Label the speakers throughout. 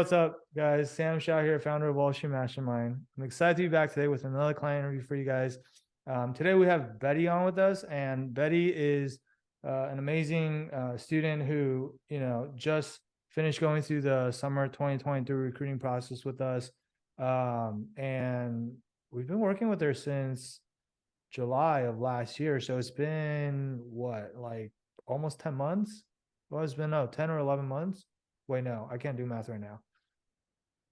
Speaker 1: what's up, guys? Sam Shaw here, founder of Wall Street Mastermind. I'm excited to be back today with another client interview for you guys. Today we have Betty on with us, and Betty is an amazing student who, just finished going through the summer 2023 recruiting process with us. And we've been working with her since July of last year. So it's been what, like almost 10 months? Well, it's been 10 or 11 months. Wait, no, I can't do math right now.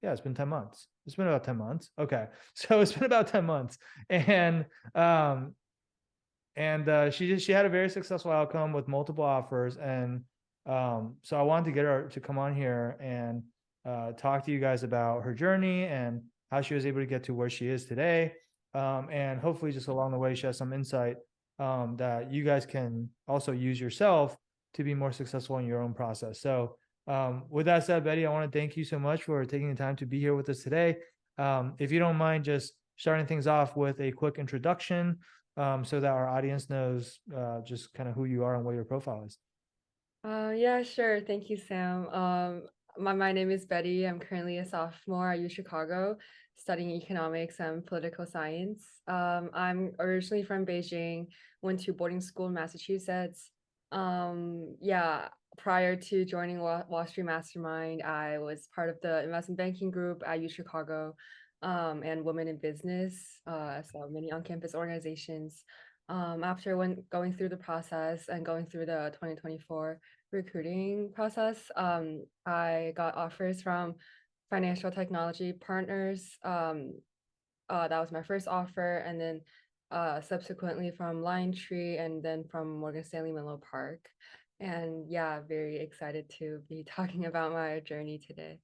Speaker 1: Yeah, it's been 10 months. It's been about 10 months. Okay. So it's been about 10 months. And she had a very successful outcome with multiple offers. And so I wanted to get her to come on here and talk to you guys about her journey and how she was able to get to where she is today. And hopefully just along the way, she has some insight that you guys can also use yourself to be more successful in your own process. So with that said, Betty, I want to thank you so much for taking the time to be here with us today. If you don't mind just starting things off with a quick introduction so that our audience knows just kind of who you are and what your profile is.
Speaker 2: Yeah, sure. Thank you, Sam. My name is Betty. I'm currently a sophomore at U Chicago studying economics and political science. I'm originally from Beijing, went to boarding school in Massachusetts. Yeah, prior to joining Wall Street Mastermind, I was part of the investment banking group at U Chicago and Women in Business, so many on-campus organizations. After going through the process and going through the 2024 recruiting process, I got offers from financial technology partners. That was my first offer, and then subsequently from LionTree, and then from Morgan Stanley Menlo Park. And yeah, very excited to be talking about my journey today.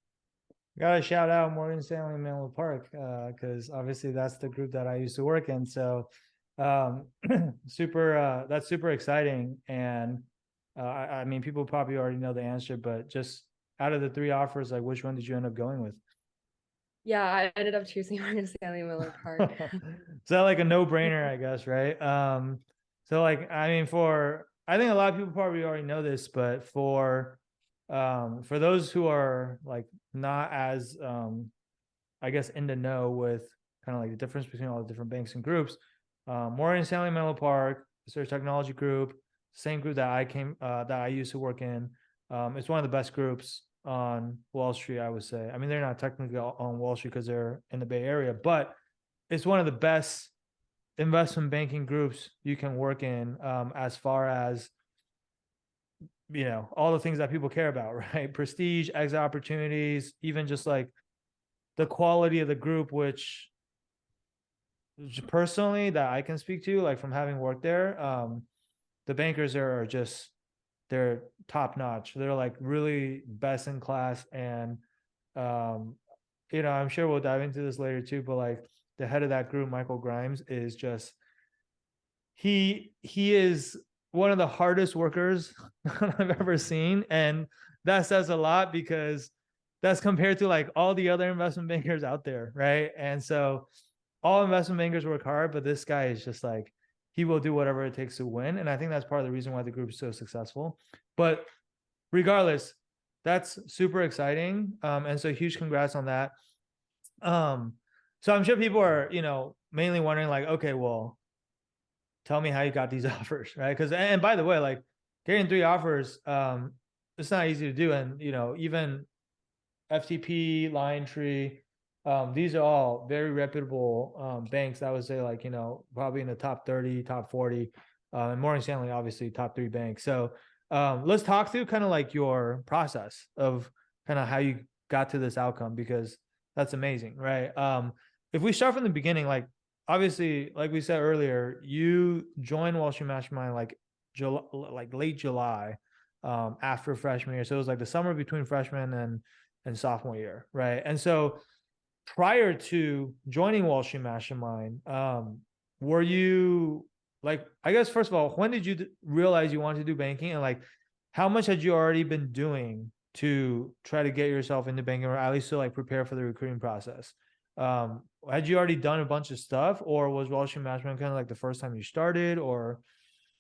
Speaker 1: Got to shout out Morgan Stanley Menlo Park because obviously that's the group that I used to work in. So that's super exciting. And I mean, people probably already know the answer, but just out of the three offers, like which one did you end up going with?
Speaker 2: Yeah, I ended up choosing Morgan Stanley Menlo Park.
Speaker 1: So like a no-brainer, I guess, right? So like, I mean, I think a lot of people probably already know this, but for those who are like not as I guess in the know with kind of like the difference between all the different banks and groups, Morgan Stanley Menlo Park, Research Technology Group, same group that I used to work in. It's one of the best groups on Wall Street, I would say. I mean, they're not technically on Wall Street because they're in the Bay Area, but it's one of the best investment banking groups you can work in as far as all the things that people care about, right? Prestige, exit opportunities, even just like the quality of the group, which personally that I can speak to, like from having worked there, the bankers are just they're top notch. They're like really best in class, and I'm sure we'll dive into this later too. But like the head of that group, Michael Grimes, is just he is one of the hardest workers I've ever seen, and that says a lot because that's compared to like all the other investment bankers out there, right? And so all investment bankers work hard, but this guy is just like he will do whatever it takes to win. And I think that's part of the reason why the group is so successful. But regardless, that's super exciting. And so huge congrats on that. So I'm sure people are, mainly wondering like, okay, well, tell me how you got these offers, right? Because, and by the way, like getting three offers, it's not easy to do. And, even FTP, LionTree, these are all very reputable banks. I would say like, probably in the top 30, top 40, and Morgan Stanley, obviously top three banks. So let's talk through kind of like your process of kind of how you got to this outcome, because that's amazing, right? If we start from the beginning, like obviously, like we said earlier, you joined Wall Street Mastermind like late July after freshman year. So it was like the summer between freshman and sophomore year, right? And so prior to joining Wall Street Mastermind, were you like, I guess first of all, when did you realize you wanted to do banking, and like how much had you already been doing to try to get yourself into banking, or at least to like prepare for the recruiting process? Had you already done a bunch of stuff, or was Wall Street Mastermind kind of like the first time you started, or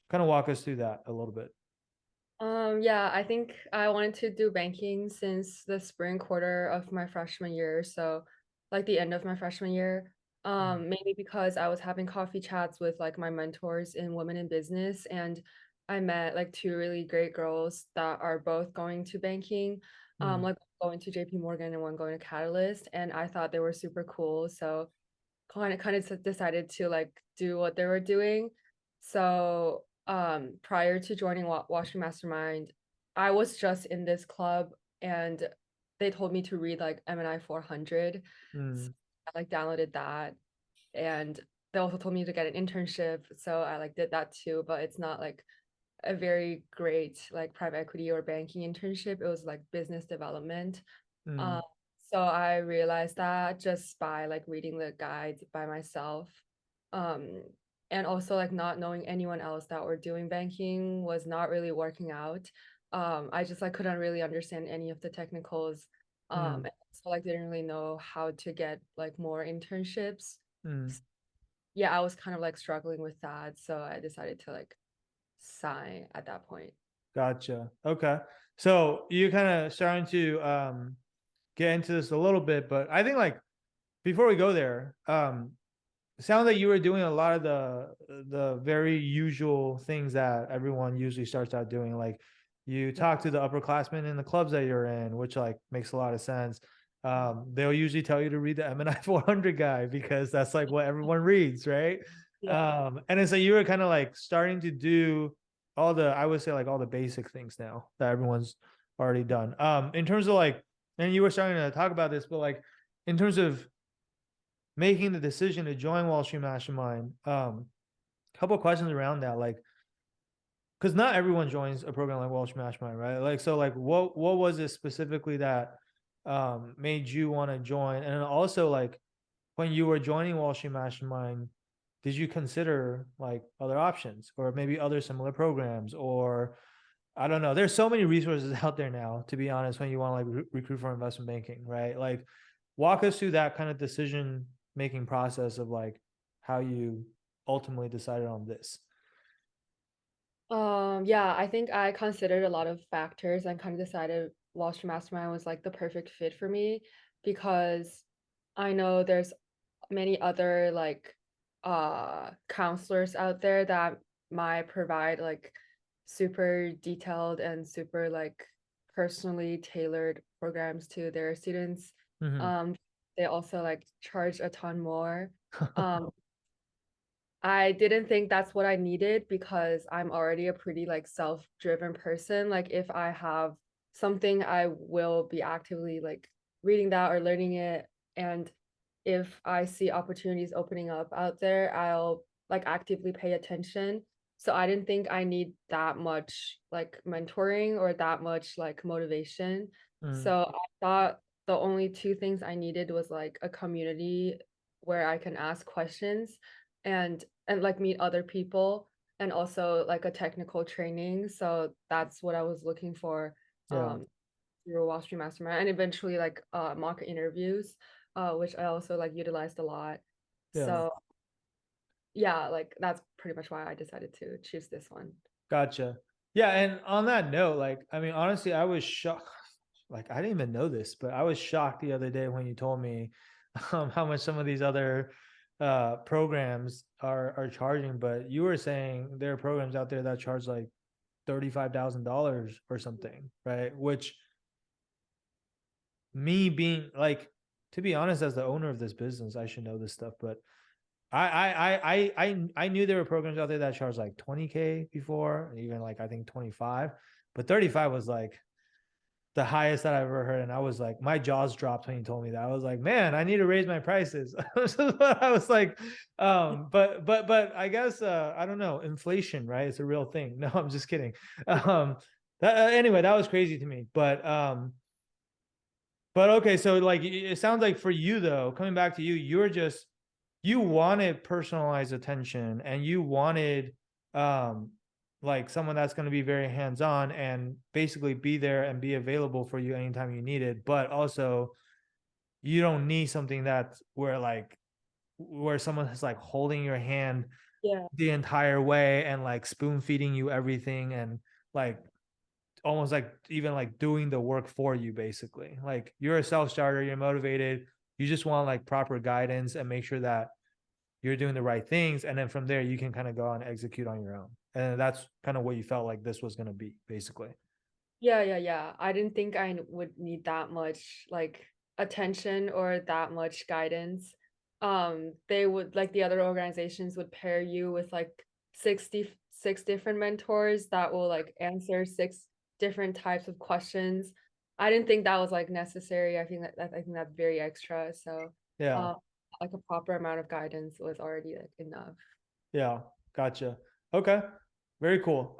Speaker 1: kind of walk us through that a little bit?
Speaker 2: Yeah, I think I wanted to do banking since the spring quarter of my freshman year, so like the end of my freshman year.
Speaker 1: Mm,
Speaker 2: Mainly because I was having coffee chats with like my mentors in women in business, and I met like two really great girls that are both going to banking,
Speaker 1: mm,
Speaker 2: like going to JP Morgan and one going to Catalyst, and I thought they were super cool. So kind of decided to like do what they were doing. So prior to joining Washington Mastermind, I was just in this club and they told me to read like MNI 400. So
Speaker 1: mm,
Speaker 2: I like downloaded that, and they also told me to get an internship. So I like did that too, but it's not like a very great like private equity or banking internship. It was like business development.
Speaker 1: mm,
Speaker 2: Um, so I realized that just by like reading the guides by myself, um, and also like not knowing anyone else that were doing banking was not really working out. I just like couldn't really understand any of the technicals.
Speaker 1: mm,
Speaker 2: And so like didn't really know how to get like more internships.
Speaker 1: mm.
Speaker 2: Yeah, I was kind of like struggling with that, so I decided to like sign at that point.
Speaker 1: Gotcha. Okay. So you're kind of starting to get into this a little bit, but I think like before we go there, it sounds like you were doing a lot of the very usual things that everyone usually starts out doing. Like you talk to the upperclassmen in the clubs that you're in, which like makes a lot of sense. They'll usually tell you to read the MNI 400 guy because that's like what everyone reads, right?
Speaker 2: Yeah.
Speaker 1: And then so you were kind of like starting to do all the, I would say like all the basic things now that everyone's already done. In terms of like, and you were starting to talk about this, but like in terms of making the decision to join Wall Street Mastermind, a couple of questions around that, like, because not everyone joins a program like Wall Street Mastermind, right? Like, so, like, what was it specifically that made you want to join? And also, like, when you were joining Wall Street Mastermind, did you consider like other options or maybe other similar programs or I don't know. There's so many resources out there now, to be honest, when you want to like recruit for investment banking, right? Like, walk us through that kind of decision making process of like how you ultimately decided on this.
Speaker 2: Yeah, I think I considered a lot of factors and kind of decided Wall Street Mastermind was like the perfect fit for me because I know there's many other like counselors out there that might provide like super detailed and super like personally tailored programs to their students.
Speaker 1: Mm-hmm.
Speaker 2: Um, they also like charge a ton more. Um, I didn't think that's what I needed because I'm already a pretty like self-driven person. Like if I have something, I will be actively like reading that or learning it. And if I see opportunities opening up out there, I'll like actively pay attention. So I didn't think I need that much like mentoring or that much like motivation.
Speaker 1: Mm,
Speaker 2: So I thought the only two things I needed was like a community where I can ask questions and like meet other people and also like a technical training. So that's what I was looking for
Speaker 1: yeah,
Speaker 2: through Wall Street Mastermind and eventually like mock interviews, which I also like utilized a lot.
Speaker 1: yeah,
Speaker 2: So yeah, like that's pretty much why I decided to choose this one.
Speaker 1: gotcha. Yeah, and on that note, like, I mean, honestly, I was shocked. Like, I didn't even know this, but I was shocked the other day when you told me how much some of these other programs are charging. But you were saying there are programs out there that charge like $35,000 or something, right? Which me being like, to be honest, as the owner of this business, I should know this stuff, but I knew there were programs out there that charged like 20K before, even like I think 25, but 35 was like the highest that I've ever heard. And I was like, my jaws dropped when he told me that. I was like, man, I need to raise my prices. I was like, but I guess I don't know, inflation, right? It's a real thing. No, I'm just kidding. Anyway, that was crazy to me. But okay, so like it sounds like for you though, coming back to you, you're just you wanted personalized attention and you wanted um like someone that's going to be very hands-on and basically be there and be available for you anytime you need it, but also you don't need something that's where like where someone is like holding your hand
Speaker 2: Yeah.
Speaker 1: the entire way and like spoon feeding you everything and like almost like even like doing the work for you, basically. Like you're a self-starter, you're motivated, you just want like proper guidance and make sure that you're doing the right things. And then from there, you can kind of go and execute on your own. And that's kind of what you felt like this was going to be, basically.
Speaker 2: Yeah. I didn't think I would need that much like attention or that much guidance. They would like the other organizations would pair you with like 66 different mentors that will like answer six different types of questions. I didn't think that was like necessary. I think that's very extra. So,
Speaker 1: Yeah.
Speaker 2: uh, like a proper amount of guidance was already like enough.
Speaker 1: Yeah. Gotcha. Okay. Very cool.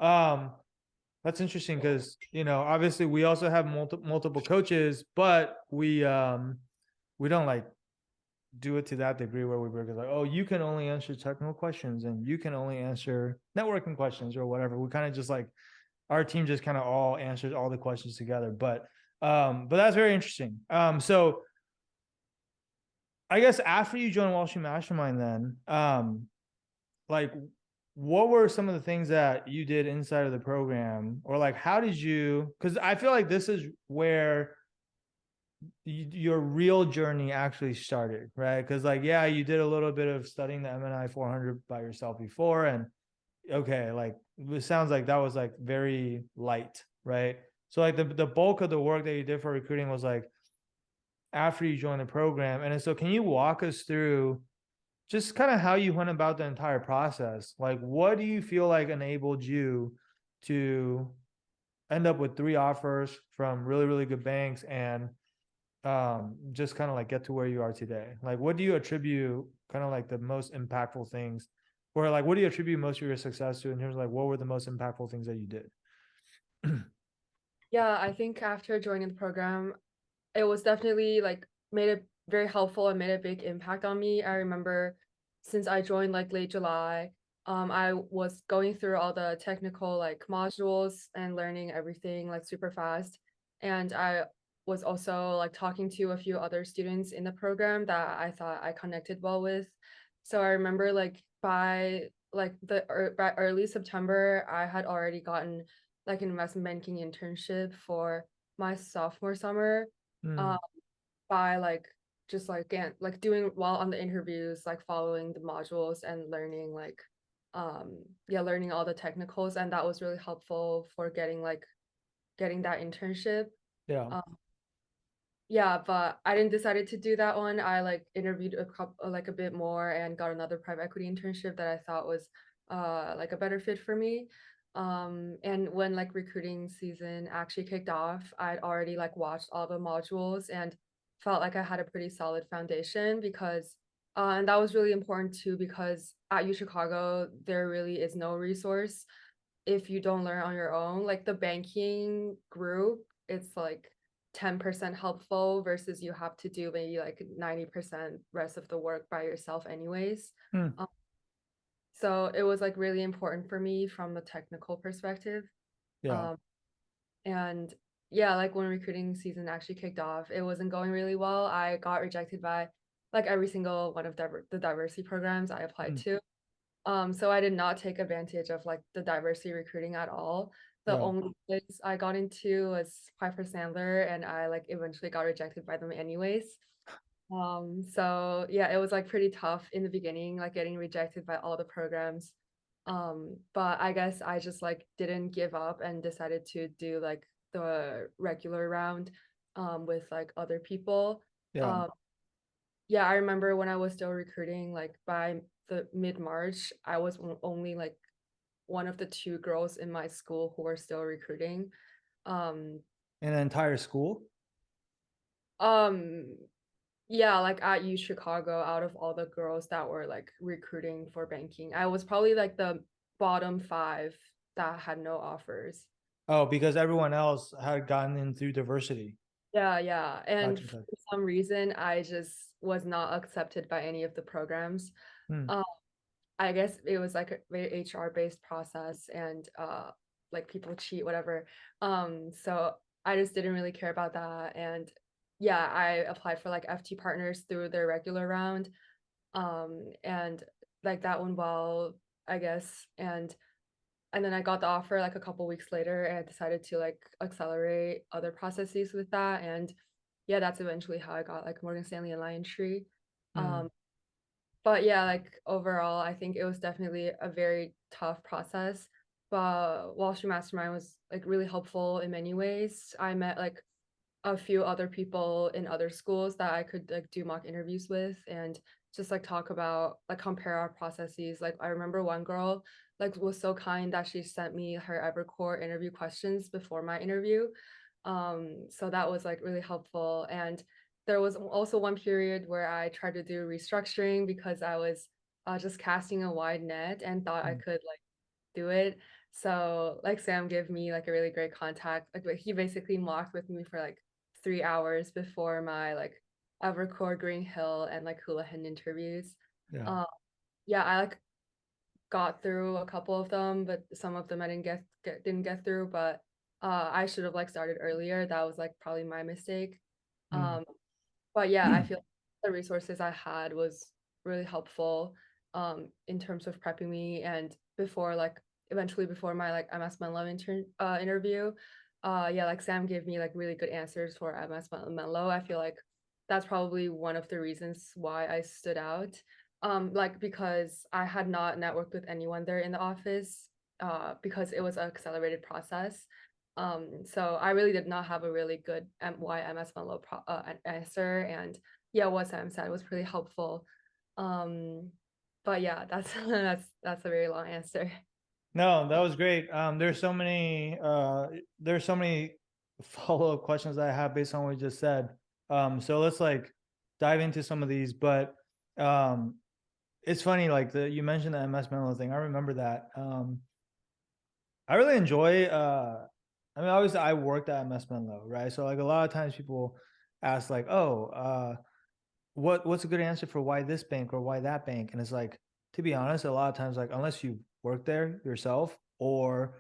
Speaker 1: That's interesting because obviously we also have multiple coaches, but we don't like do it to that degree where we were like, oh, you can only answer technical questions and you can only answer networking questions or whatever. We kind of just like our team just kind of all answers all the questions together. But that's very interesting. So I guess after you joined Wall Street Mastermind, then like what were some of the things that you did inside of the program, or like how did you, because I feel like this is where your real journey actually started, right? Because like, yeah, you did a little bit of studying the MNI 400 by yourself before, and okay, like it sounds like that was like very light, right? So like the bulk of the work that you did for recruiting was like after you joined the program. And so can you walk us through just kind of how you went about the entire process? Like what do you feel like enabled you to end up with 3 offers from really, really good banks and just kind of like get to where you are today? Like what do you attribute kind of like the most impactful things, or like what do you attribute most of your success to in terms of like what were the most impactful things that you did?
Speaker 2: Yeah, I think after joining the program, it was definitely like made it very helpful and made a big impact on me. I remember since I joined like late July, I was going through all the technical like modules and learning everything like super fast. And I was also like talking to a few other students in the program that I thought I connected well with. So I remember like by early September, I had already gotten like an investment banking internship for my sophomore summer.
Speaker 1: Hmm.
Speaker 2: Um, by like just like doing well on the interviews, like following the modules and learning learning all the technicals, and that was really helpful for getting that internship.
Speaker 1: Yeah.
Speaker 2: Um, yeah, but I didn't decided to do that one. I like interviewed a couple like a bit more and got another private equity internship that I thought was like a better fit for me. And when like recruiting season actually kicked off, I'd already like watched all the modules and felt like I had a pretty solid foundation because and that was really important too because at U Chicago there really is no resource if you don't learn on your own. Like the banking group, it's like 10% helpful versus you have to do maybe like 90% rest of the work by yourself anyways.
Speaker 1: Hmm.
Speaker 2: Um, so it was like really important for me from the technical perspective.
Speaker 1: Yeah.
Speaker 2: Um, and yeah, like when recruiting season actually kicked off, it wasn't going really well. I got rejected by like every single one of the diversity programs I applied
Speaker 1: Hmm.
Speaker 2: to. So I did not take advantage of like the diversity recruiting at all. The
Speaker 1: Yeah.
Speaker 2: only place I got into was Piper Sandler, and I like eventually got rejected by them anyways. So yeah, it was like pretty tough in the beginning, like getting rejected by all the programs. But I guess I just like didn't give up and decided to do like the regular round with like other people.
Speaker 1: Yeah.
Speaker 2: Um, yeah, I remember when I was still recruiting, like by the mid-March, I was only like one of the two girls in my school who were still recruiting. Um,
Speaker 1: And an entire school?
Speaker 2: um, yeah, like at U Chicago, out of all the girls that were like recruiting for banking, I was probably like the bottom 5 that had no offers.
Speaker 1: Oh, because everyone else had gotten in through diversity.
Speaker 2: Yeah. And
Speaker 1: Gotcha.
Speaker 2: for
Speaker 1: Gotcha.
Speaker 2: some reason, I just was not accepted by any of the programs.
Speaker 1: Hmm.
Speaker 2: Um, I guess it was like a very HR based process and like people cheat, whatever. So I just didn't really care about that. And yeah, I applied for like FT partners through their regular round. And like that went well, I guess. And and then I got the offer like a couple weeks later, and I decided to like accelerate other processes with that. And yeah, that's eventually how I got like Morgan Stanley and Lion Tree.
Speaker 1: Mm,
Speaker 2: But yeah, like overall, I think it was definitely a very tough process. But Wall Street Mastermind was like really helpful in many ways. I met like a few other people in other schools that I could like do mock interviews with and just like talk about like compare our processes. Like I remember one girl like was so kind that she sent me her Evercore interview questions before my interview. So that was like really helpful. And there was also one period where I tried to do restructuring because I was just casting a wide net and thought I
Speaker 1: mm,
Speaker 2: could like do it. So like Sam gave me like a really great contact. Like he basically mocked with me for like 3 hours before my like Evercore Green Hill and like Houlihan interviews.
Speaker 1: yeah.
Speaker 2: Um, yeah, I like got through a couple of them, but some of them I didn't get through. But I should have like started earlier. That was like probably my mistake.
Speaker 1: Mm,
Speaker 2: Um, but yeah, I feel the resources I had was really helpful in terms of prepping me and before like eventually before my like MS Menlo interview. Yeah, like Sam gave me like really good answers for MS Menlo. I feel like that's probably one of the reasons why I stood out. Like because I had not networked with anyone there in the office because it was an accelerated process. So I really did not have a really good YMS Menlo answer, and yeah, what Sam said was pretty helpful. Um, but yeah, that's that's a very long answer.
Speaker 1: no, that was great. There's so many follow-up questions that I have based on what you just said. So let's like dive into some of these, but um it's funny, like you mentioned the MS Menlo thing. I remember that. I really enjoy I mean obviously I worked at MS Menlo, right? So like a lot of times people ask like, oh, what's a good answer for why this bank or why that bank? And it's like, to be honest, a lot of times, like unless you work there yourself or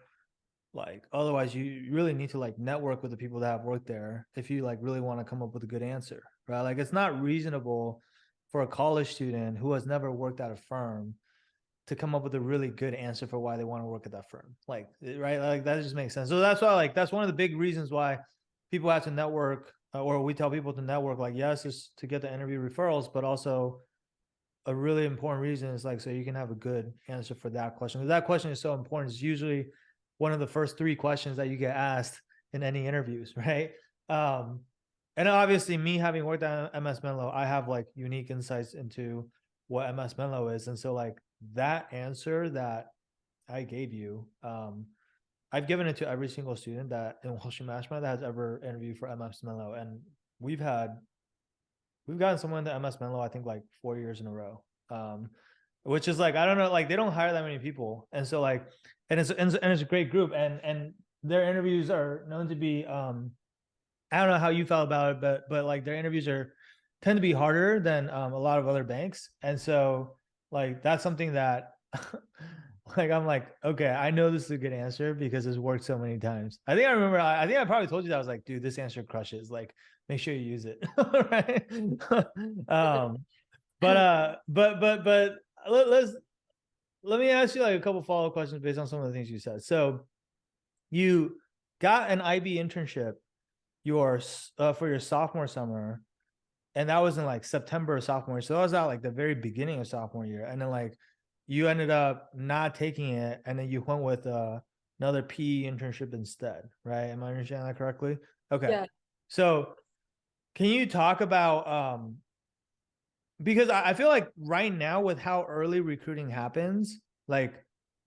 Speaker 1: like otherwise you really need to like network with the people that have worked there if you like really want to come up with a good answer, right? Like it's not reasonable for a college student who has never worked at a firm to come up with a really good answer for why they want to work at that firm. Like, right? Like that just makes sense. So that's why, like, that's one of the big reasons why people have to network, or we tell people to network. Like, yes, is to get the interview referrals, but also a really important reason is like so you can have a good answer for that question. Because that question is so important. It's usually one of the first three questions that you get asked in any interviews, right? Um, and obviously, me having worked at MS Menlo, I have like unique insights into what MS Menlo is, and so like that answer that I gave you, I've given it to every single student that in Wall Street Mastermind that has ever interviewed for MS Menlo, and we've had we've gotten someone to MS Menlo I think like 4 years in a row, which is like I don't know, like they don't hire that many people, and so like and it's a great group, and their interviews are known to be I don't know how you felt about it, but like their interviews are tend to be harder than a lot of other banks, and so like that's something that like I'm like okay, I know this is a good answer because it's worked so many times. I think I remember. I think I probably told you that I was like, dude, this answer crushes. Like, make sure you use it, right? um, but let's let me ask you like a couple follow up questions based on some of the things you said. So you got an IB internship your for your sophomore summer, and that was in like September of sophomore year. So that was at like the very beginning of sophomore year, and then like you ended up not taking it, and then you went with another PE internship instead, right? Am I understanding that correctly? Okay,
Speaker 2: Yeah.
Speaker 1: so can you talk about because I feel like right now with how early recruiting happens, like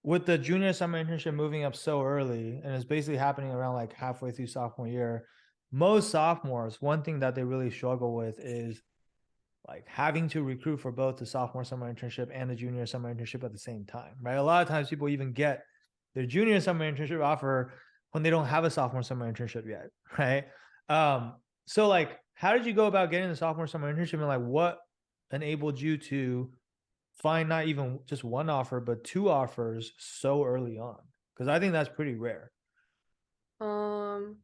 Speaker 1: with the junior summer internship moving up so early, and it's basically happening around like halfway through sophomore year, most sophomores, one thing that they really struggle with is like having to recruit for both the sophomore summer internship and the junior summer internship at the same time, right? A lot of times people even get their junior summer internship offer when they don't have a sophomore summer internship yet, right? So like, how did you go about getting the sophomore summer internship, and like what enabled you to find not even just one offer but two offers so early on? Because I think that's pretty rare.
Speaker 2: Um,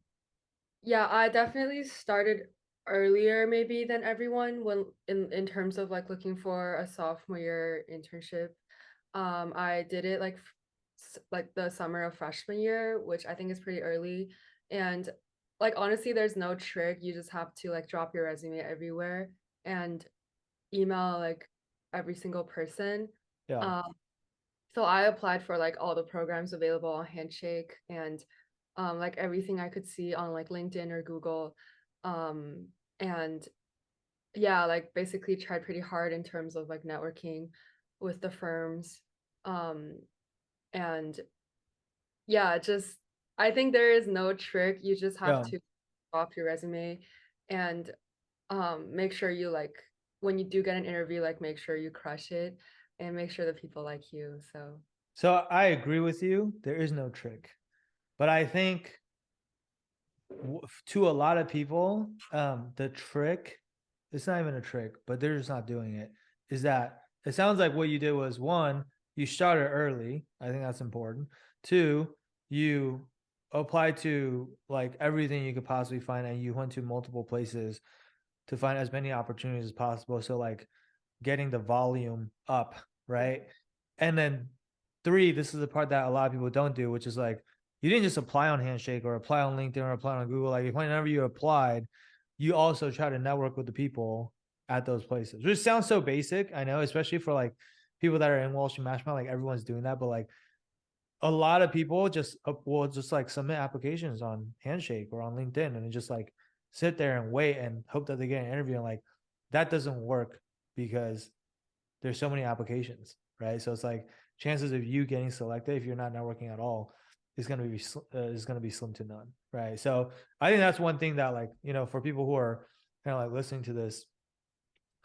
Speaker 2: yeah, I definitely started earlier maybe than everyone when in terms of like looking for a sophomore year internship. I did it like like the summer of freshman year, which I think is pretty early. And like honestly, there's no trick. You just have to like drop your resume everywhere and email like every single person.
Speaker 1: Yeah.
Speaker 2: Um, so I applied for like all the programs available on Handshake and like everything I could see on like LinkedIn or Google. Um, and yeah, like basically tried pretty hard in terms of like networking with the firms. Um, and yeah, just I think there is no trick. You just have
Speaker 1: Yeah.
Speaker 2: to off your resume and make sure you like when you do get an interview, like make sure you crush it and make sure that people like you. So
Speaker 1: So I agree with you. There is no trick, but I think to a lot of people, the trick, it's not even a trick, but they're just not doing it. Is that it sounds like what you did was one, you started early. I think that's important. Two, you applied to like everything you could possibly find, and you went to multiple places to find as many opportunities as possible. So like getting the volume up, right? And then three, this is the part that a lot of people don't do, which is like you didn't just apply on Handshake or apply on LinkedIn or apply on Google. Like whenever you applied, you also try to network with the people at those places, which sounds so basic. I know, especially for like people that are in Wall Street Mastermind, like everyone's doing that, but like a lot of people just will just like submit applications on Handshake or on LinkedIn and just like sit there and wait and hope that they get an interview. And like that doesn't work because there's so many applications, right? So it's like chances of you getting selected if you're not networking at all is going to be slim to none, right? So I think that's one thing that like for people who are kind of like listening to this,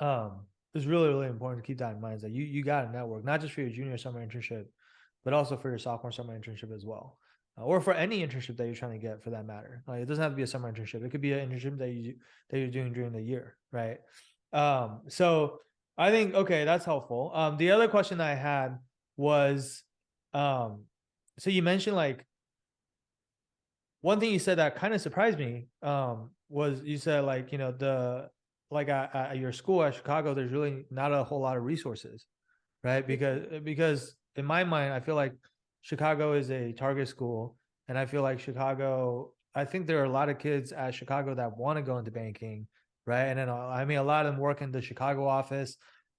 Speaker 1: um, it's really really important to keep that in mind. Is that you got to network not just for your junior summer internship, but also for your sophomore summer internship as well. Or for any internship that you're trying to get, for that matter. Like it doesn't have to be a summer internship. It could be an internship that you're doing during the year, right? So I think okay, that's helpful. The other question that I had was, um, so you mentioned like one thing you said that kind of surprised me, was you said like the like at your school at Chicago, there's really not a whole lot of resources, right? Because in my mind, I feel like Chicago is a target school, and I feel like Chicago. I think there are a lot of kids at Chicago that want to go into banking, right? And then I mean, a lot of them work in the Chicago office,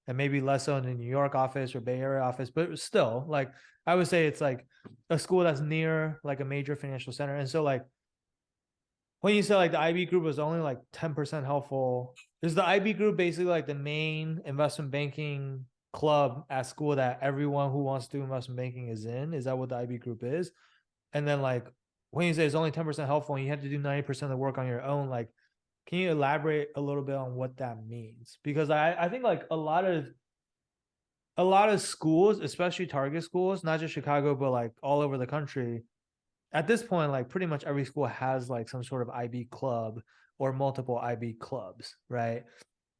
Speaker 1: and maybe less so in the New York office or Bay Area office, but still, like I would say, it's like a school that's near like a major financial center, and so like when you said like the IB group was only like 10% helpful, is the IB group basically like the main investment banking club at school that everyone who wants to do investment banking is in? Is that what the IB group is? And then like when you say it's only 10% helpful and you have to do 90% of the work on your own, like can you elaborate a little bit on what that means? Because I think like a lot of schools, especially target schools, not just Chicago, but like all over the country, at this point, like pretty much every school has like some sort of IB club or multiple IB clubs, right?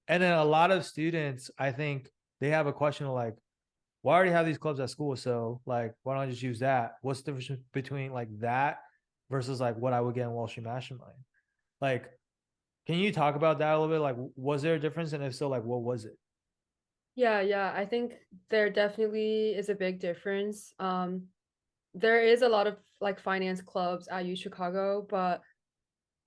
Speaker 1: And then a lot of students, I think they have a question of like, well, I already have these clubs at school, so like, why don't I just use that? What's the difference between like that versus like what I would get in Wall Street Mastermind? Like, can you talk about that a little bit? Like, was there a difference, and if so, like, what was it?
Speaker 2: yeah, I think there definitely is a big difference. There is a lot of like finance clubs at U Chicago, but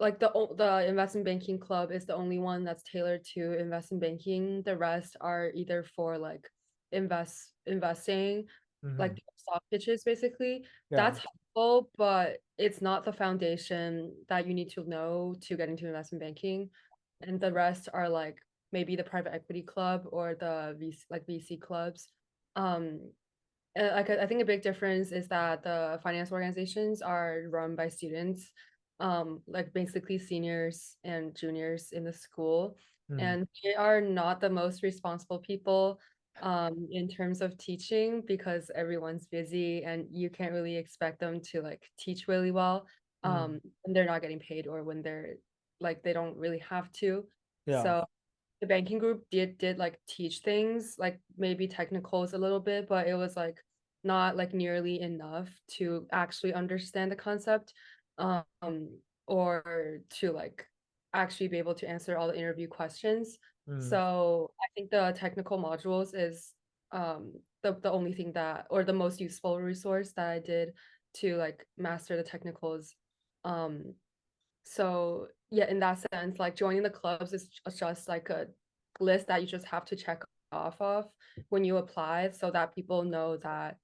Speaker 2: like the investment banking club is the only one that's tailored to investment banking. The rest are either for like investing,
Speaker 1: Mm-hmm.
Speaker 2: like stock pitches basically.
Speaker 1: Yeah.
Speaker 2: That's helpful, but it's not the foundation that you need to know to get into investment banking. And the rest are like maybe the private equity club or the VC clubs. Um, like I think a big difference is that the finance organizations are run by students, like basically seniors and juniors in the school,
Speaker 1: Mm.
Speaker 2: and they are not the most responsible people in terms of teaching because everyone's busy and you can't really expect them to like teach really well
Speaker 1: Mm.
Speaker 2: when they're not getting paid or when they're like they don't really have to.
Speaker 1: Yeah.
Speaker 2: So the banking group did like teach things like maybe technicals a little bit, but it was like not like nearly enough to actually understand the concept, um or to like actually be able to answer all the interview questions.
Speaker 1: Mm.
Speaker 2: So I think the technical modules is the only thing that, or the most useful resource that I did to like master the technicals. Um, so yeah, in that sense, like joining the clubs is just like a list that you just have to check off of when you apply, so that people know that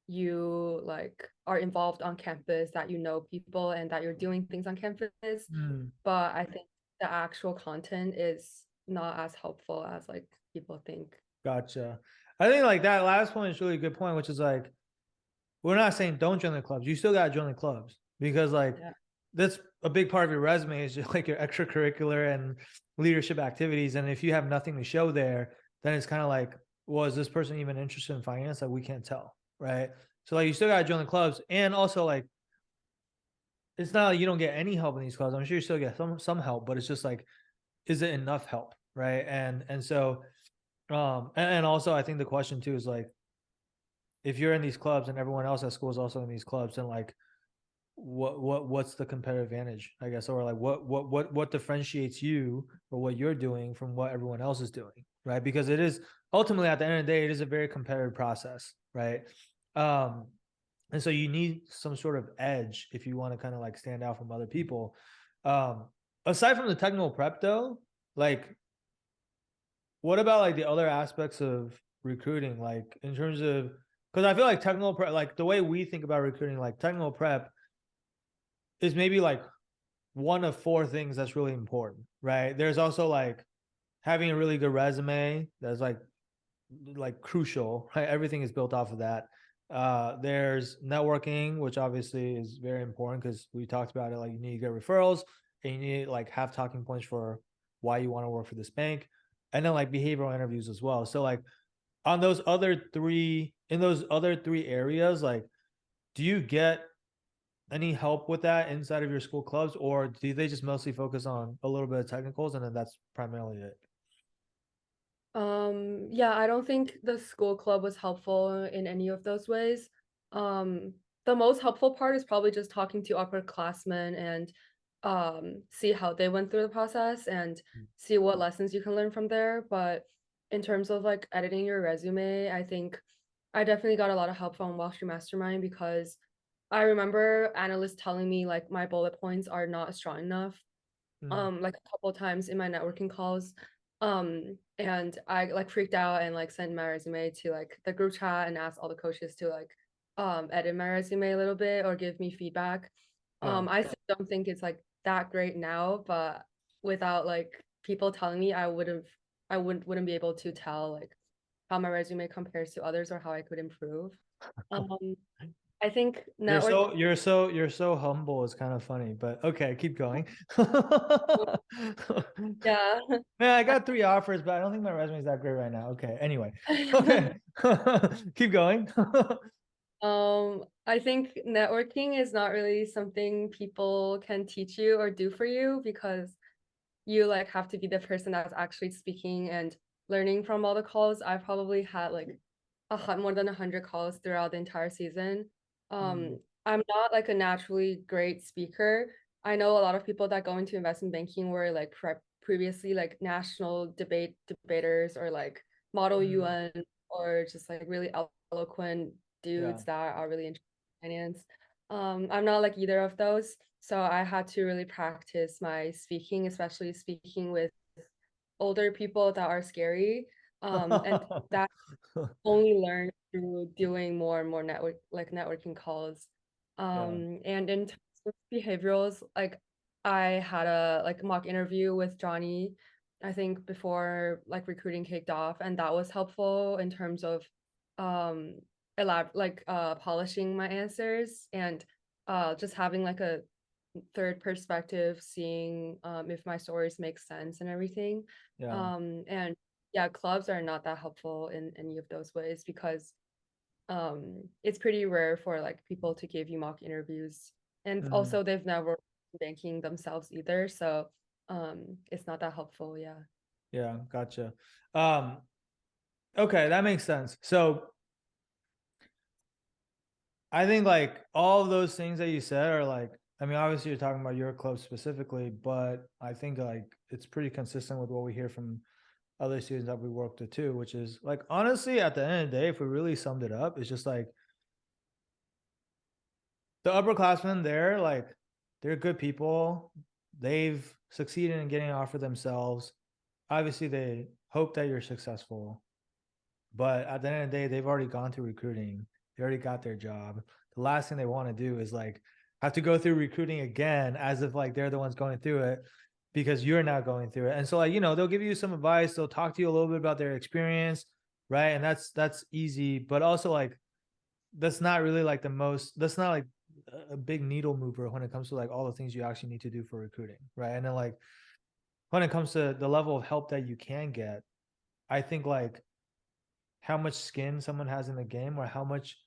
Speaker 2: you like are involved on campus, that you know people, and that you're doing things on campus.
Speaker 1: Mm,
Speaker 2: But I think the actual content is not as helpful as like people think.
Speaker 1: gotcha. I think like that last point is really a good point, which is like we're not saying don't join the clubs. You still gotta join the clubs because like
Speaker 2: Yeah.
Speaker 1: that's a big part of your resume is just like your extracurricular and leadership activities. And if you have nothing to show there, then it's kind of like, was this person even interested in finance? Like we can't tell, right? So like you still gotta join the clubs, and also like it's not like you don't get any help in these clubs. I'm sure you still get some help, but it's just like, is it enough help, right? And so and also I think the question too is like, if you're in these clubs and everyone else at school is also in these clubs, then like what's the competitive advantage, I guess, or like what differentiates you or what you're doing from what everyone else is doing, right? Because it is ultimately at the end of the day, it is a very competitive process, right? um and so you need some sort of edge if you want to kind of like stand out from other people. um Aside from the technical prep though, like what about like the other aspects of recruiting, like in terms of, because I feel like technical prep, like the way we think about recruiting, like technical prep is maybe like one of four things that's really important, right? There's also like having a really good resume that's like crucial, right? Everything is built off of that. There's networking, which obviously is very important because we talked about it. Like you need to get referrals and you need like have talking points for why you want to work for this bank, and then like behavioral interviews as well. So like on those other three, in those other three areas, like do you get any help with that inside of your school clubs, or do they just mostly focus on a little bit of technicals and then that's primarily it?
Speaker 2: Yeah, I don't think the school club was helpful in any of those ways. Um, the most helpful part is probably just talking to upperclassmen and see how they went through the process and see what lessons you can learn from there. But in terms of like editing your resume, I think I definitely got a lot of help from Wall Street Mastermind, because I remember analysts telling me like my bullet points are not strong enough,
Speaker 1: Mm,
Speaker 2: like a couple of times in my networking calls. And I like freaked out and like sent my resume to like the group chat and asked all the coaches to like edit my resume a little bit or give me feedback.
Speaker 1: yeah.
Speaker 2: I still don't think it's like that great now, but without like people telling me, I wouldn't be able to tell like how my resume compares to others or how I could improve. Um, I think
Speaker 1: You're
Speaker 2: network.
Speaker 1: so you're so humble. It's kind of funny, but okay, keep going.
Speaker 2: Yeah.
Speaker 1: Man, I got three offers, but I don't think my resume is that great right now. Okay, anyway, okay, keep going.
Speaker 2: I think networking is not really something people can teach you or do for you, because you like have to be the person that's actually speaking and learning from all the calls. I probably had like more than 100 calls throughout the entire season.
Speaker 1: Mm,
Speaker 2: I'm not like a naturally great speaker. I know a lot of people that go into investment banking were like previously like national debaters or like model
Speaker 1: mm,
Speaker 2: UN, or just like really eloquent
Speaker 1: yeah,
Speaker 2: dudes that are really interested in finance. I'm not like either of those. So I had to really practice my speaking, especially speaking with older people that are scary. And that only learned through doing more and more networking calls.
Speaker 1: yeah,
Speaker 2: And in terms of behaviorals, like I had a like mock interview with Johnny, I think before like recruiting kicked off, and that was helpful in terms of um polishing my answers and just having like a third perspective, seeing if my stories make sense and everything.
Speaker 1: yeah.
Speaker 2: And yeah, clubs are not that helpful in any of those ways, because it's pretty rare for like people to give you mock interviews, and
Speaker 1: Mm,
Speaker 2: also they've never banking themselves either, so it's not that helpful. Yeah.
Speaker 1: yeah, gotcha. Um, okay, that makes sense. So I think like all of those things that you said are like, I mean, obviously you're talking about your club specifically, but I think like it's pretty consistent with what we hear from other students that we worked with too, which is like, honestly, at the end of the day, if we really summed it up, it's just like the upperclassmen there, like they're good people. They've succeeded in getting an offer themselves. Obviously, they hope that you're successful. But at the end of the day, they've already gone through recruiting. They already got their job. The last thing they want to do is like have to go through recruiting again as if like they're the ones going through it because you're not going through it. And so like, they'll give you some advice, they'll talk to you a little bit about their experience, right? And that's easy, but also like that's not really like that's not like a big needle mover when it comes to like all the things you actually need to do for recruiting, right? And then like when it comes to the level of help that you can get, I think like how much skin someone has in the game or how much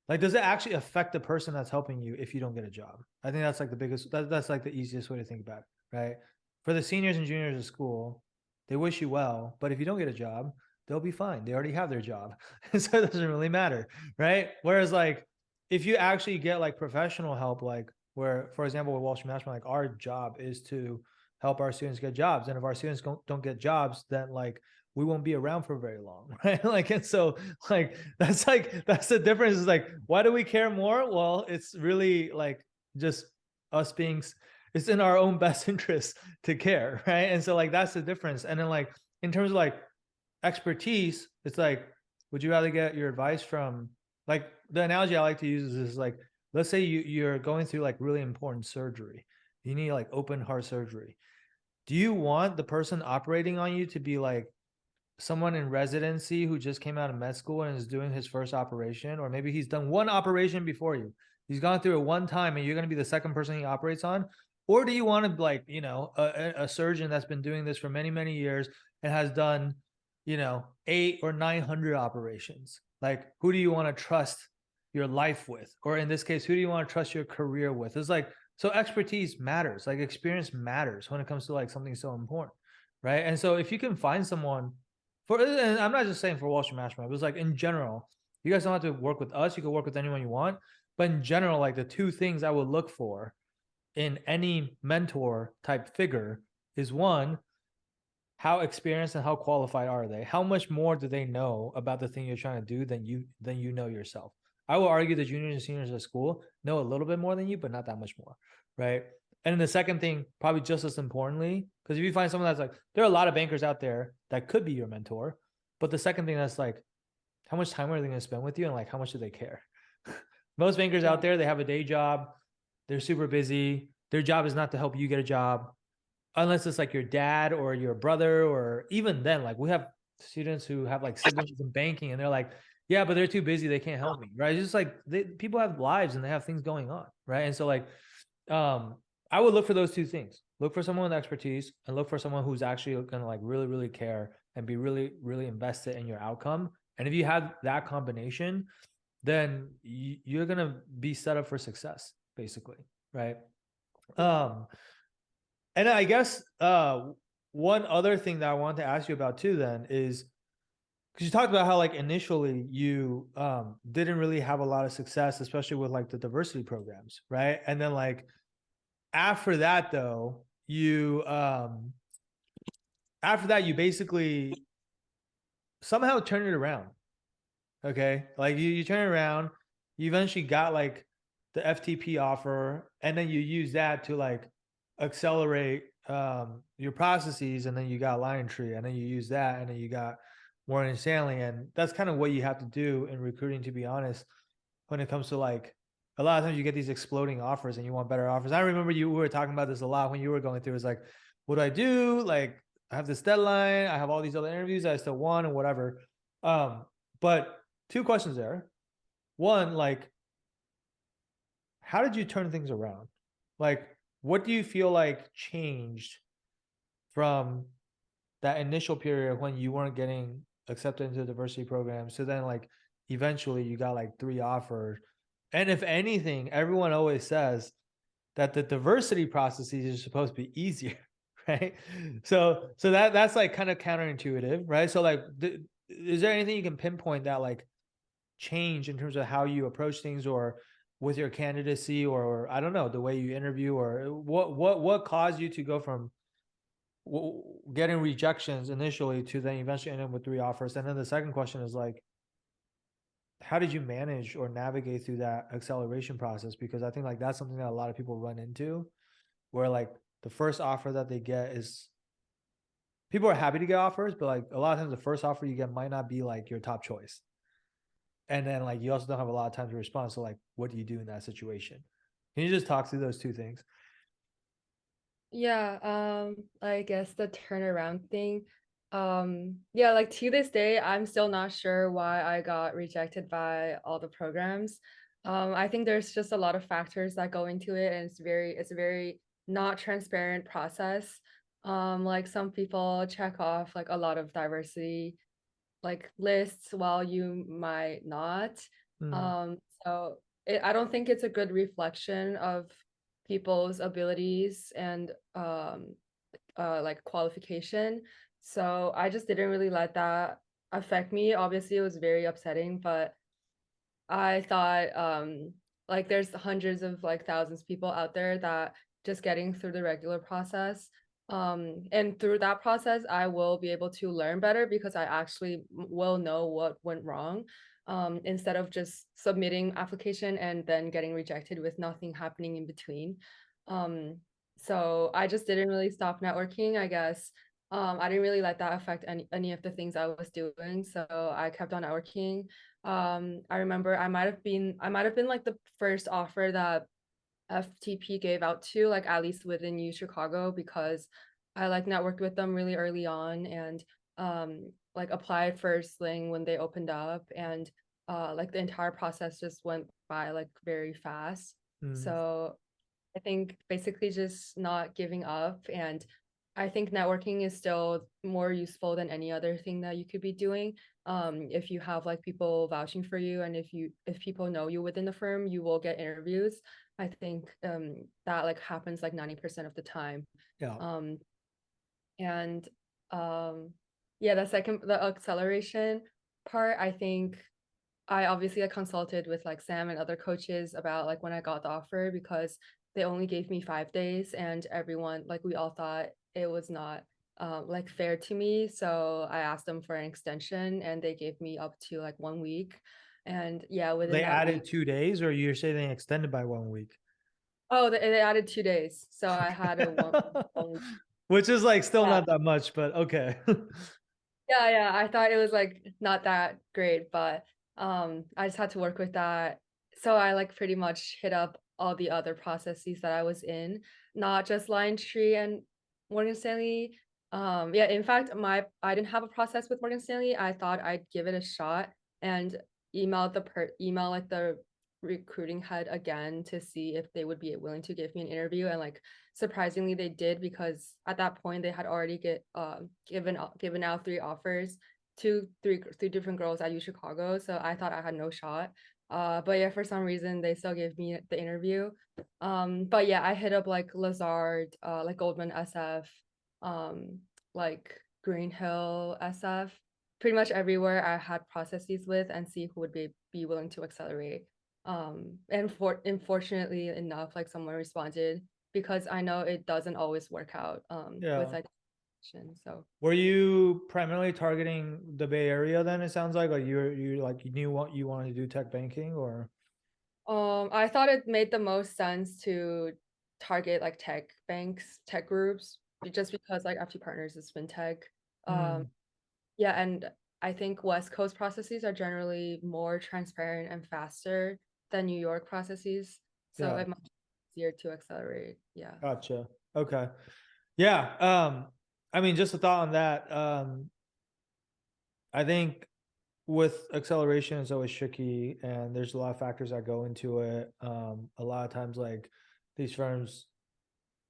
Speaker 1: like does it actually affect the person that's helping you if you don't get a job? I think that's like the biggest that's like the easiest way to think about it, right? For the seniors and juniors of school, they wish you well, but if you don't get a job, they'll be fine. They already have their job. So it doesn't really matter, right? Whereas like if you actually get like professional help, like where, for example, with Wall Street Management, like our job is to help our students get jobs. And if our students don't get jobs, then like we won't be around for very long, right? Like, and so like that's the difference. Is like, why do we care more? Well, it's really like just us being, it's in our own best interest to care, right? And so like that's the difference. And then like in terms of like expertise, it's like, would you rather get your advice from, like the analogy I like to use is like, let's say you're going through like really important surgery, you need like open heart surgery. Do you want the person operating on you to be like someone in residency who just came out of med school and is doing his first operation, or maybe he's done one operation before you, he's gone through it one time and you're going to be the second person he operates on? Or do you want to like, a surgeon that's been doing this for many, many years and has done, 800 or 900 operations? Like, who do you want to trust your life with? Or in this case, who do you want to trust your career with? It's like, so expertise matters, like experience matters when it comes to like something so important, right? And so if you can find someone and I'm not just saying for Wall Street Mastermind, but it's like in general, you guys don't have to work with us. You can work with anyone you want. But in general, like the two things I would look for in any mentor type figure is one, how experienced and how qualified are they? How much more do they know about the thing you're trying to do than you know yourself? I will argue the juniors and seniors at school know a little bit more than you, but not that much more, right? And then the second thing, probably just as importantly, because if you find someone that's like, there are a lot of bankers out there that could be your mentor, but the second thing that's like, how much time are they going to spend with you and like how much do they care? Most bankers out there, they have a day job, they're super busy. Their job is not to help you get a job, unless it's like your dad or your brother, or even then, like we have students who have like siblings in banking and they're like, yeah, but they're too busy, they can't help me, right? It's just like people have lives and they have things going on, right? And so like I would look for those two things: look for someone with expertise and look for someone who's actually going to like really, really care and be really, really invested in your outcome. And if you have that combination, then you're going to be set up for success, basically, right? um and I guess one other thing that I want to ask you about too then is, because you talked about how like initially you didn't really have a lot of success, especially with like the diversity programs, right? And then like after that though, you after that you basically somehow turn it around. Okay, like you turn it around, you eventually got like the FTP offer, and then you use that to like accelerate your processes, and then you got Lion Tree, and then you use that, and then you got Morgan Stanley, and that's kind of what you have to do in recruiting, to be honest, when it comes to like a lot of times you get these exploding offers and you want better offers. I remember you were talking about this a lot when you were going through. It's like, what do I do? Like, I have this deadline, I have all these other interviews I still want and whatever. But two questions there. One, like, how did you turn things around? Like, what do you feel like changed from that initial period when you weren't getting accepted into the diversity program? So then, like, eventually you got like 3 offers. And if anything, everyone always says that the diversity processes are supposed to be easier, right? So that's like kind of counterintuitive, right? So like, is there anything you can pinpoint that like change in terms of how you approach things, or with your candidacy, or I don't know, the way you interview, or what caused you to go from getting rejections initially to then eventually end up with 3 offers? And then the second question is like, how did you manage or navigate through that acceleration process? Because I think like that's something that a lot of people run into, where like the first offer that they get is, people are happy to get offers, but like a lot of times the first offer you get might not be like your top choice. And then like you also don't have a lot of time to respond. So like, what do you do in that situation? Can you just talk through those two things?
Speaker 2: Yeah, I guess the turnaround thing. Yeah, like to this day, I'm still not sure why I got rejected by all the programs. I think there's just a lot of factors that go into it, and it's a very not transparent process. Like some people check off like a lot of diversity like lists while you might not.
Speaker 1: Mm,
Speaker 2: Um, so I don't think it's a good reflection of people's abilities and like qualification. So I just didn't really let that affect me. Obviously, it was very upsetting, but I thought like there's hundreds of like thousands of people out there that just getting through the regular process. And through that process, I will be able to learn better because I actually will know what went wrong. Instead of just submitting application and then getting rejected with nothing happening in between. Um, so I just didn't really stop networking, I guess. I didn't really let that affect any of the things I was doing. So I kept on networking. I remember I might have been like the first offer that FTP gave out to, like at least within U Chicago, because I like networked with them really early on and like applied for Sling when they opened up, and like the entire process just went by like very fast.
Speaker 1: mm,
Speaker 2: So I think basically just not giving up. And I think networking is still more useful than any other thing that you could be doing. If you have like people vouching for you, and if people know you within the firm, you will get interviews. I think that like happens like 90% of the time.
Speaker 1: yeah.
Speaker 2: Um, and yeah, the acceleration part, I think I obviously I consulted with like Sam and other coaches about like when I got the offer, because they only gave me 5 days, and everyone like we all thought it was not like fair to me. So I asked them for an extension, and they gave me up to like 1 week. And yeah, within
Speaker 1: They
Speaker 2: that
Speaker 1: added
Speaker 2: week,
Speaker 1: 2 days, or you're saying they extended by 1 week?
Speaker 2: oh, they added 2 days. So I had a one week.
Speaker 1: Which is like still
Speaker 2: Yeah.
Speaker 1: not that much, but okay.
Speaker 2: Yeah, yeah. I thought it was like not that great, but I just had to work with that. So I like pretty much hit up all the other processes that I was in, not just LionTree and Morgan Stanley. Yeah, in fact, I didn't have a process with Morgan Stanley. I thought I'd give it a shot and email like the recruiting head again to see if they would be willing to give me an interview, and like surprisingly they did, because at that point they had already given out 3 offers to three different girls at U Chicago. So I thought I had no shot. But yeah, for some reason they still gave me the interview. But yeah, I hit up like Lazard, like Goldman SF, um, like Green Hill SF, pretty much everywhere I had processes with, and see who would be willing to accelerate. And unfortunately enough, like someone responded, because I know it doesn't always work out with
Speaker 1: Yeah.
Speaker 2: like so
Speaker 1: Were you primarily targeting the Bay Area then? It sounds like you like you knew what you wanted to do, tech banking, or
Speaker 2: I thought it made the most sense to target like tech banks, tech groups, just because like FT Partners is fintech. Um,
Speaker 1: mm,
Speaker 2: yeah, and I think West Coast processes are generally more transparent and faster than New York processes, so
Speaker 1: yeah,
Speaker 2: it might be easier to accelerate. Yeah.
Speaker 1: gotcha. Okay. Yeah. I mean, just a thought on that. I think with acceleration it's always tricky, and there's a lot of factors that go into it. A lot of times like these firms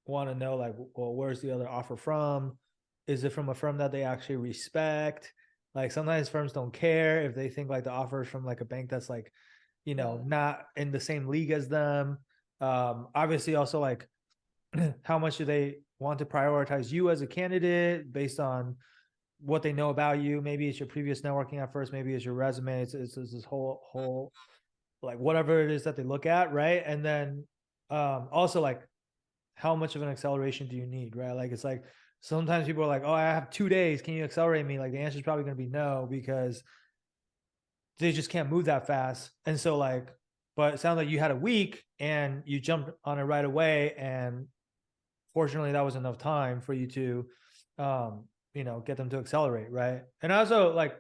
Speaker 1: want to know like, well, where's the other offer from? Is it from a firm that they actually respect? Like sometimes firms don't care if they think like the offer is from like a bank that's like,
Speaker 2: Yeah.
Speaker 1: not in the same league as them. Obviously also like how much do they want to prioritize you as a candidate based on what they know about you? Maybe it's your previous networking at first, maybe it's your resume. It's this whole like whatever it is that they look at, right? And then also like how much of an acceleration do you need, right? Like it's like sometimes people are like, oh, I have 2 days. Can you accelerate me? Like the answer is probably going to be no, because they just can't move that fast. And so like, but it sounds like you had a week and you jumped on it right away. And fortunately that was enough time for you to, get them to accelerate. Right. And also like,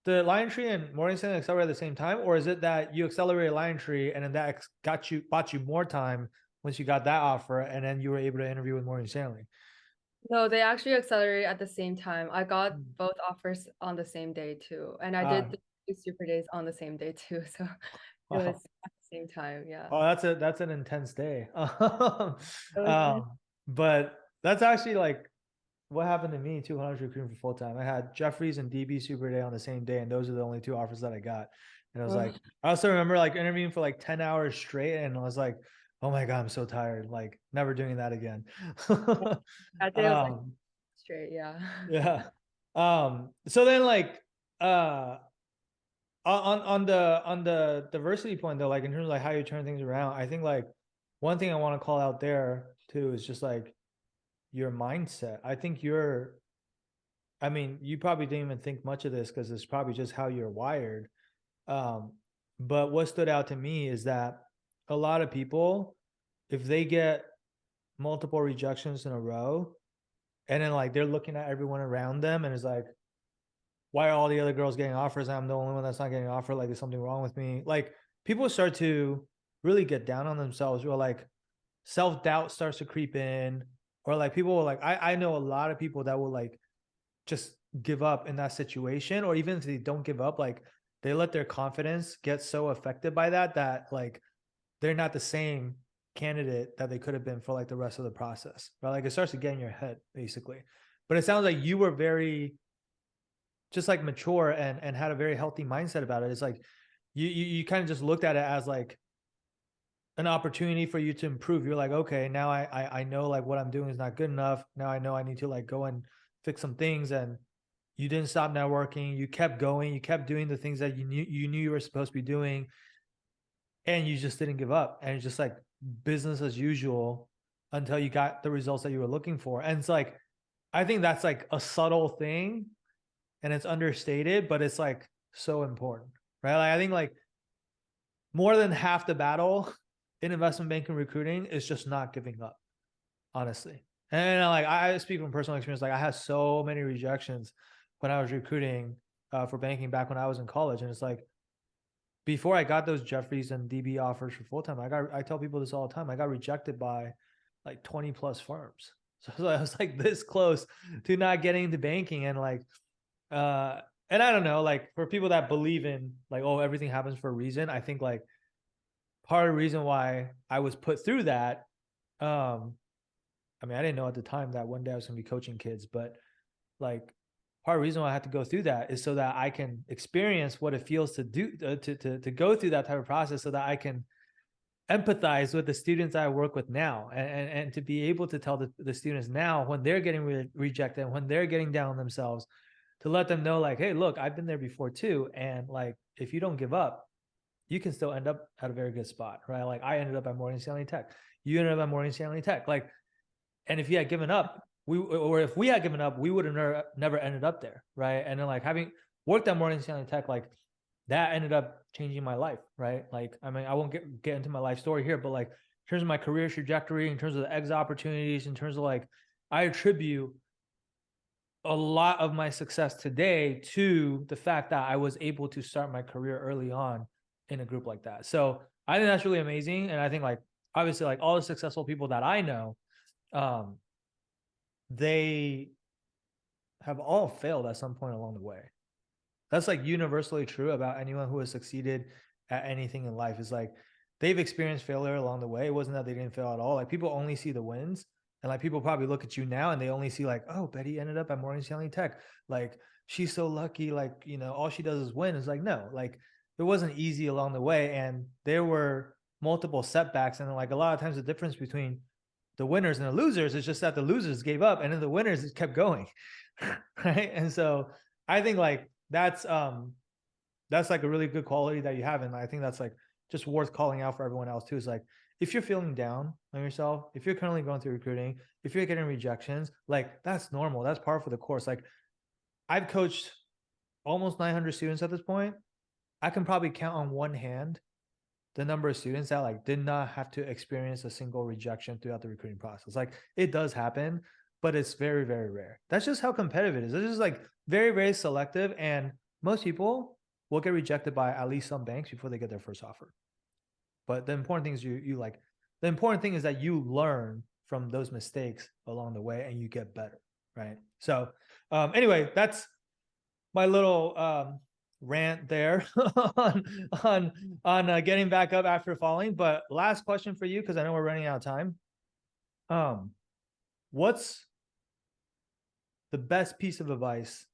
Speaker 1: the Lion Tree and Morgan Stanley accelerate at the same time, or is it that you accelerated Lion Tree and then that bought you more time once you got that offer, and then you were able to interview with Morgan Stanley?
Speaker 2: No, they actually accelerated at the same time. I got
Speaker 1: Mm.
Speaker 2: both offers on the same day too, and I did
Speaker 1: Ah,
Speaker 2: the 2 super days on the same day too, so it was
Speaker 1: wow.
Speaker 2: at the same time, yeah.
Speaker 1: Oh, that's an intense day.
Speaker 2: It was nice.
Speaker 1: But that's actually like what happened to me too when I was recruiting for full time. I had Jeffries and DB Super Day on the same day, and those are the only two offers that I got. And I was like, I also remember like interviewing for like 10 hours straight, and I was like, oh my God, I'm so tired. Like, never doing that again.
Speaker 2: That day was like
Speaker 1: um,
Speaker 2: straight, yeah.
Speaker 1: yeah. So then like uh on the diversity point though, like in terms of like how you turn things around, I think like one thing I want to call out there too is just like your mindset. I think I mean, you probably didn't even think much of this because it's probably just how you're wired. Um, but what stood out to me is that a lot of people, if they get multiple rejections in a row, and then like they're looking at everyone around them and it's like, why are all the other girls getting offers? I'm the only one that's not getting an offer. Like, there's something wrong with me. Like, people start to really get down on themselves, or like self-doubt starts to creep in, or like people will like, I know a lot of people that will like just give up in that situation, or even if they don't give up, like they let their confidence get so affected by that like they're not the same candidate that they could have been for like the rest of the process, right? Like it starts to get in your head basically. But it sounds like you were very just like mature and had a very healthy mindset about it. It's like you kind of just looked at it as like an opportunity for you to improve. You're like, okay, now I know like what I'm doing is not good enough. Now I know I need to like go and fix some things. And you didn't stop networking. You kept going. You kept doing the things that you knew you were supposed to be doing, and you just didn't give up. And it's just like business as usual until you got the results that you were looking for. And it's like, I think that's like a subtle thing, and it's understated, but it's like so important, right? Like I think like more than half the battle in investment banking recruiting is just not giving up, honestly. And like I speak from personal experience, like I had so many rejections when I was recruiting for banking back when I was in college, and it's like before I got those Jeffries and DB offers for full time, I tell people this all the time. I got rejected by like 20 plus firms, so I was like this close to not getting into banking, and like uh and I don't know, like for people that believe in like, oh, everything happens for a reason, I think like part of the reason why I was put through that, um I mean, I didn't know at the time that one day I was going to be coaching kids, but like part of the reason why I had to go through that is so that I can experience what it feels to do to go through that type of process, so that I can empathize with the students I work with now, and to be able to tell the students now when they're getting rejected, when they're getting down on themselves, to let them know like, hey, look, I've been there before too, and like if you don't give up, you can still end up at a very good spot, right? Like I ended up at Morgan Stanley Tech, you ended up at Morgan Stanley Tech, like, and if you had given up, if we had given up, we would have never ended up there, right? And then like having worked at Morgan Stanley Tech, like that ended up changing my life, right? Like, I mean, I won't get into my life story here, but like in terms of my career trajectory, in terms of the exit opportunities, in terms of like, I attribute a lot of my success today to the fact that I was able to start my career early on in a group like that. So I think that's really amazing. And I think like, obviously like all the successful people that I know, um, they have all failed at some point along the way. That's like universally true about anyone who has succeeded at anything in life. Is like they've experienced failure along the way. It wasn't that they didn't fail at all. Like people only see the wins. And like people probably look at you now and they only see like, oh, Betty ended up at Morgan Stanley Tech. Like she's so lucky. Like, all she does is win. It's like, no, like it wasn't easy along the way. And there were multiple setbacks. And like a lot of times the difference between the winners and the losers is just that the losers gave up and then the winners kept going. Right. And so I think like that's like a really good quality that you have. And I think that's like just worth calling out for everyone else too, is like, if you're feeling down on yourself, if you're currently going through recruiting, if you're getting rejections, like that's normal. That's part of the course. Like I've coached almost 900 students at this point. I can probably count on one hand the number of students that like did not have to experience a single rejection throughout the recruiting process. Like it does happen, but it's very, very rare. That's just how competitive it is. It's just like very, very selective. And most people will get rejected by at least some banks before they get their first offer. But the important thing is the important thing is that you learn from those mistakes along the way and you get better. Right. So anyway, that's my little rant there on getting back up after falling. But last question for you, because I know we're running out of time. What's the best piece of advice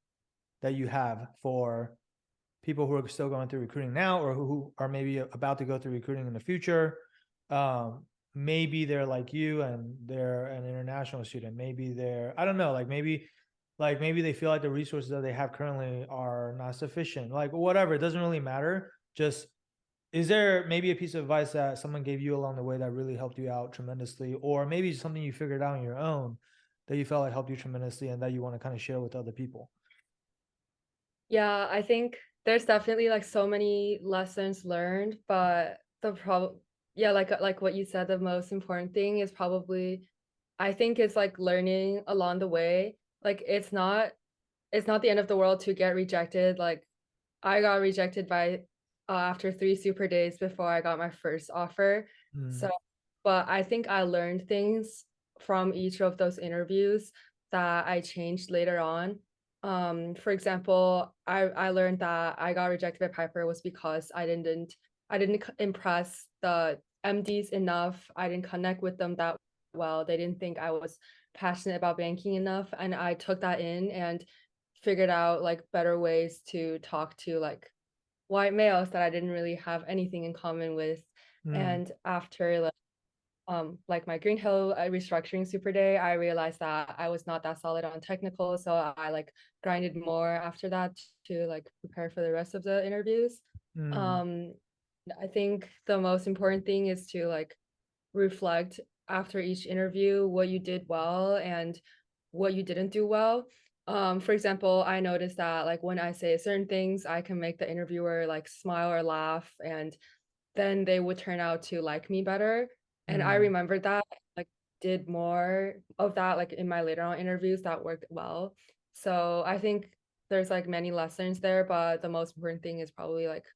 Speaker 1: that you have for people who are still going through recruiting now, or who are maybe about to go through recruiting in the future? Maybe they're like you and they're an international student. Maybe they're, I don't know, like maybe they feel like the resources that they have currently are not sufficient, like whatever, it doesn't really matter. Just, is there maybe a piece of advice that someone gave you along the way that really helped you out tremendously, or maybe something you figured out on your own that you felt like helped you tremendously and that you want to kind of share with other people?
Speaker 2: Yeah, I think there's definitely like so many lessons learned, but the problem, yeah, like what you said, the most important thing is probably, I think it's like learning along the way. Like it's not the end of the world to get rejected. Like I got rejected by after 3 super days before I got my first offer. So,
Speaker 1: Mm,
Speaker 2: but I think I learned things from each of those interviews that I changed later on. For example, I learned that I got rejected by Piper was because I didn't impress the MDs enough. I didn't connect with them that well. They didn't think I was passionate about banking enough, and I took that in and figured out like better ways to talk to like white males that I didn't really have anything in common with.
Speaker 1: mm,
Speaker 2: And after like my Green Hill restructuring super day, I realized that I was not that solid on technical, so I like grinded more after that to like prepare for the rest of the interviews.
Speaker 1: mm,
Speaker 2: um I think the most important thing is to like reflect after each interview what you did well and what you didn't do well. For example, I noticed that like when I say certain things, I can make the interviewer like smile or laugh, and then they would turn out to like me better. And I
Speaker 1: mm.
Speaker 2: remembered that, like did more of that like in my later on interviews that worked well. So I think there's like many lessons there, but the most important thing is probably like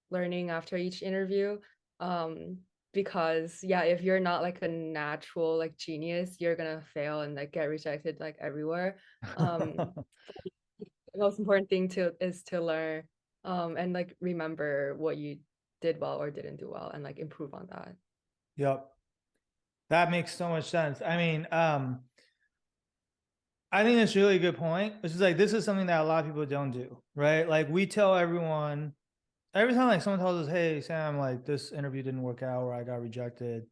Speaker 2: learning after each interview. Um, because yeah, if you're not like a natural like genius, you're gonna fail and like get rejected like everywhere. Um, the most important thing to is to learn and like remember what you did well or didn't do well and like improve on that.
Speaker 1: Yep. That makes so much sense. I mean, I think that's a really good point. It's just like, this is something that a lot of people don't do, right? Like we tell everyone, every time like someone tells us, hey, Sam, like this interview didn't work out or I got rejected,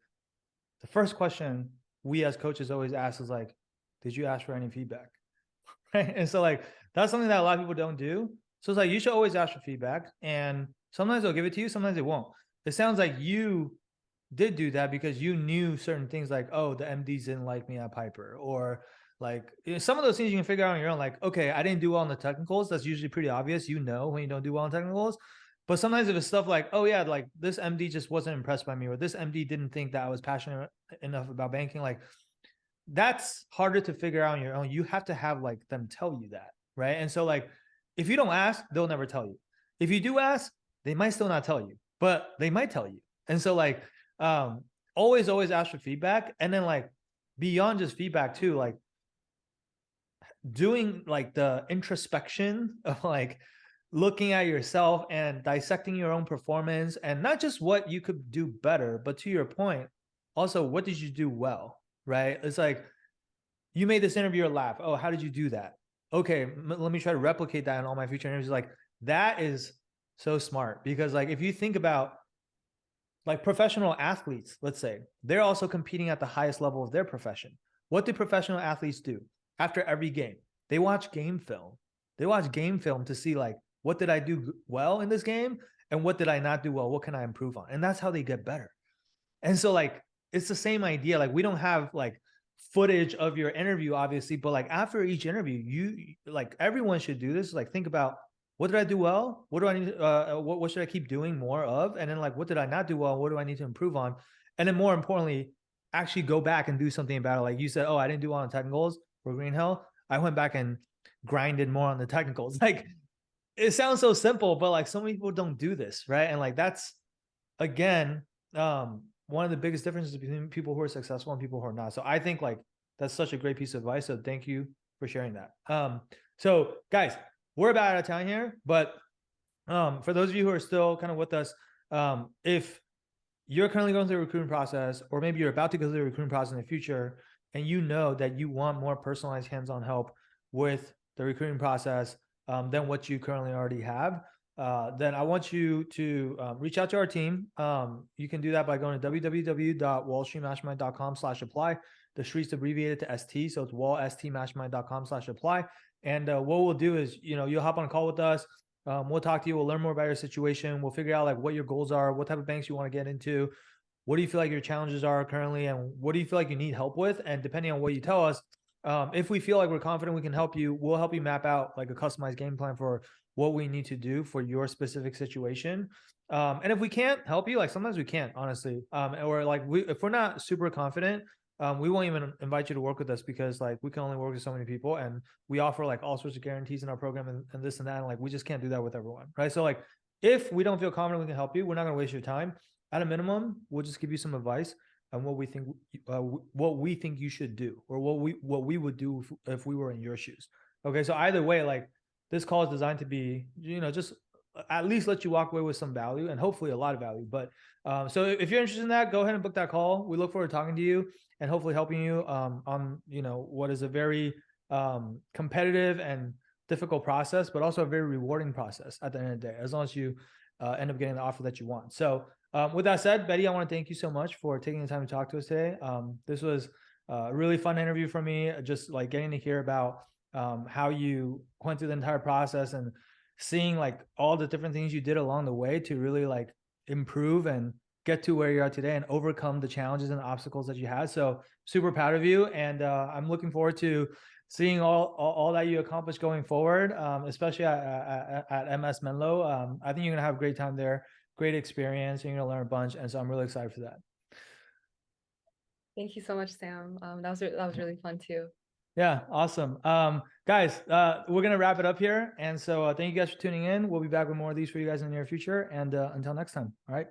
Speaker 1: the first question we as coaches always ask is like, did you ask for any feedback? Right. And so like that's something that a lot of people don't do. So it's like you should always ask for feedback. And sometimes they'll give it to you, sometimes they won't. It sounds like you did do that because you knew certain things like, oh, the MDs didn't like me at Piper, or like some of those things you can figure out on your own. Like, okay, I didn't do well in the technicals. That's usually pretty obvious. You know when you don't do well in technicals. But sometimes if it's stuff like, oh yeah, like this MD just wasn't impressed by me, or this MD didn't think that I was passionate enough about banking, like that's harder to figure out on your own. You have to have like them tell you that, right? And so like if you don't ask, they'll never tell you. If you do ask, they might still not tell you, but they might tell you. And so like um always ask for feedback. And then like beyond just feedback too, like doing like the introspection of like looking at yourself and dissecting your own performance, and not just what you could do better, but to your point, also what did you do well, right? It's like you made this interviewer laugh. Oh, how did you do that? Okay, let me try to replicate that in all my future interviews. Like that is so smart, because like if you think about like professional athletes, let's say, they're also competing at the highest level of their profession. What do professional athletes do after every game? They watch game film. They watch game film to see like, what did I do well in this game? and what did I not do well? What can I improve on? And that's how they get better. And so like, it's the same idea. Like we don't have like footage of your interview, obviously, but like after each interview, you like everyone should do this. Like think about, what did I do well? What do I need? What should I keep doing more of? And then like, what did I not do well? What do I need to improve on? And then more importantly, actually go back and do something about it. Like you said, oh, I didn't do well on technicals for Green Hill. I went back and grinded more on the technicals. Like it sounds so simple, but like so many people don't do this, right? And like that's again, one of the biggest differences between people who are successful and people who are not. So I think like that's such a great piece of advice. So thank you for sharing that. So guys, we're about out of time here, but for those of you who are still kind of with us, if you're currently going through the recruitment process, or maybe you're about to go through the recruitment process in the future, and you know that you want more personalized hands-on help with the recruiting process than what you currently already have, then I want you to reach out to our team. You can do that by going to www.wallstreetmastermind.com/apply. The street's abbreviated to ST, so it's wallstmastermind.com/apply. And what we'll do is, you'll hop on a call with us. We'll talk to you. We'll learn more about your situation. We'll figure out like what your goals are, what type of banks you want to get into, what do you feel like your challenges are currently, and what do you feel like you need help with? And depending on what you tell us, if we feel like we're confident we can help you, we'll help you map out like a customized game plan for what we need to do for your specific situation. And if we can't help you, like sometimes we can't, honestly, or like if we're not super confident, we won't even invite you to work with us, because like we can only work with so many people, and we offer like all sorts of guarantees in our program and this and that. And like, we just can't do that with everyone. Right. So like, if we don't feel confident we can help you, we're not going to waste your time. At a minimum, we'll just give you some advice on what we think you should do, or what we would do if we were in your shoes. Okay. So either way, like this call is designed to be, just at least let you walk away with some value, and hopefully a lot of value. But so if you're interested in that, go ahead and book that call. We look forward to talking to you and hopefully helping you on what is a very competitive and difficult process, but also a very rewarding process at the end of the day, as long as you end up getting the offer that you want. So with that said, Betty, I want to thank you so much for taking the time to talk to us today. This was a really fun interview for me, just like getting to hear about how you went through the entire process, and seeing like all the different things you did along the way to really like improve and get to where you are today and overcome the challenges and obstacles that you had. So super proud of you. And I'm looking forward to seeing all that you accomplish going forward, especially at MS Menlo. I think you're going to have a great time there, great experience. You're going to learn a bunch. And so I'm really excited for that.
Speaker 2: Thank you so much, Sam. That was really fun too.
Speaker 1: Yeah, awesome. Guys, we're going to wrap it up here. And so thank you guys for tuning in. We'll be back with more of these for you guys in the near future. And until next time. All right.